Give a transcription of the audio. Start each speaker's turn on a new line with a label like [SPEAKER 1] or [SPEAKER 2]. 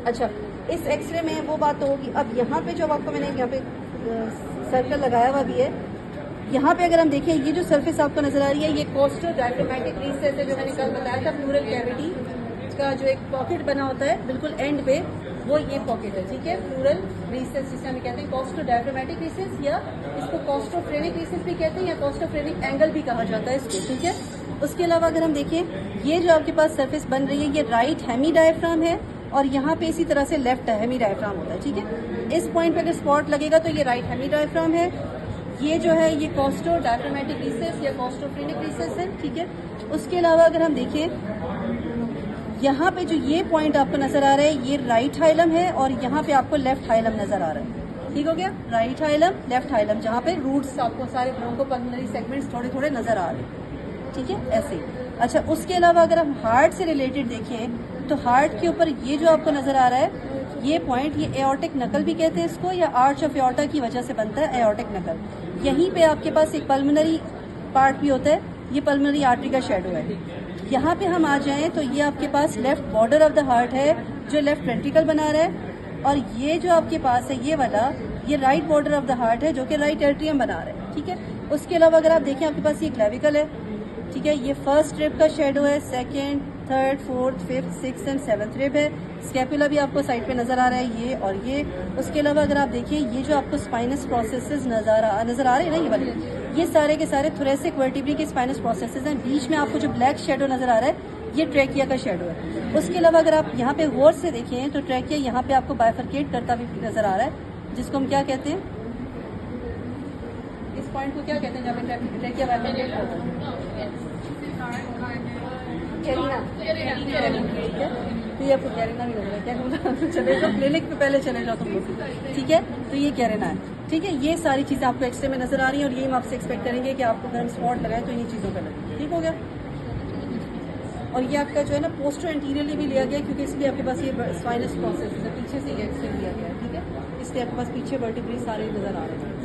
[SPEAKER 1] अच्छा, इस एक्सरे में वो बात तो होगी। अब यहाँ पे जो आपको मैंने यहाँ पे सर्कल लगाया हुआ भी है, यहाँ पे अगर हम देखें ये जो सरफेस आपको नजर आ रही है, ये कोस्टो डायफ्रामेटिक रिसेस है, जो मैंने कल बताया था प्लूरल कैविटी का जो एक पॉकेट बना होता है बिल्कुल एंड पे, वो ये पॉकेट है, ठीक है। प्लूरल रिसेस जिसे हम कहते हैं कोस्टो डायफ्रामेटिक रिसेस, या इसको कोस्टोफ्रेनिक रिसेस भी कहते हैं, या कोस्टोफ्रेनिक एंगल भी कहा जाता है इसको, ठीक है। उसके अलावा अगर हम देखें, ये जो आपके पास सरफेस बन रही है, ये राइट हेमी डायफ्राम है, और यहाँ पे इसी तरह से लेफ्ट हेमी डायफ्राम होता है, ठीक है। इस पॉइंट पे अगर स्पॉट लगेगा तो ये राइट हेमी डायफ्राम है, ये जो है ये कोस्टो डायफ्रामेटिक रिसेस या कोस्टोफ्रेनिक रिसेस है, ठीक है। उसके अलावा अगर हम देखें, यहाँ पे जो ये पॉइंट आपको नजर आ रहा है, ये राइट हाइलम है, और यहाँ पे आपको लेफ्ट हाइलम नजर आ रहा है, ठीक हो गया। राइट हाइलम, लेफ्ट हाइलम, जहाँ पे रूट्स आपको सारे ब्रोंकोपल्मोनरी सेगमेंट्स थोड़े थोड़े नजर आ रहे हैं, ठीक है, ऐसे। अच्छा, उसके अलावा अगर हम हार्ट से रिलेटेड देखें, तो हार्ट के ऊपर ये जो आपको नजर आ रहा है, ये पॉइंट, ये एओर्टिक नकल भी कहते हैं इसको, या आर्च ऑफ एओर्टा की वजह से बनता है एओर्टिक नकल। यहीं पे आपके पास एक पल्मोनरी पार्ट भी होता है, ये पल्मोनरी आर्टरी का शेडो है। यहाँ पे हम आ जाएं तो ये आपके पास left border of the heart है, जो लेफ्ट वेंट्रिकल बना रहा है, और ये जो आपके पास है ये वाला, ये right border of the heart है, जो कि राइट एट्रियम बना रहा है, ठीक है। उसके अलावा अगर आप देखें, आपके पास ये क्लेविकल है, ठीक है, ये फर्स्ट रिब का शेडो है, second, third, fourth, fifth, six and seventh rib है। स्कैपुला भी आपको साइड पे नजर आ रहा है, ये और ये। उसके अलावा अगर आप देखिए, ये जो आपको स्पाइनस प्रोसेसेस नजर आ रहे हैं ना, ये वाले, ये सारे के सारे थोरेसिक वर्टिब्री के स्पाइनस प्रोसेसेस हैं। बीच में आपको जो ब्लैक शेडो नजर आ रहा है, ये ट्रैकिया का शेडो है। उसके अलावा अगर आप यहाँ पे गौर से देखें, तो ट्रैकिया यहाँ पे आपको बाइफरकेट करता भी नजर आ रहा है, जिसको हम क्या कहते हैं, इस पॉइंट को क्या कहते हैं, जहाँ पे ट्रैकिया बाइफरकेट होता है, कैरिना, ठीक है। तो ये आपको कैरिना भी लग रहा है क्या? तो चले जाओ क्लिनिक पे, पहले चले जाओ तुम लोग, ठीक है। तो ये कैरिना है, ठीक है। ये सारी चीजें आपको एक्सरे में नजर आ रही हैं, और यही हम आपसे एक्सपेक्ट करेंगे कि आपको अगर हम स्पॉट लगाएं तो इन्हीं चीजों का लगे, ठीक हो गया। और ये आपका जो है ना पोस्टर एंटीरियरली भी लिया गया, क्योंकि इसलिए आपके पास ये स्पाइनस प्रोसेस है, पीछे से ये एक्सरे लिया गया है, ठीक है। इसलिए आपके पास पीछे वर्टिब्रे सारे नजर आ रहे हैं।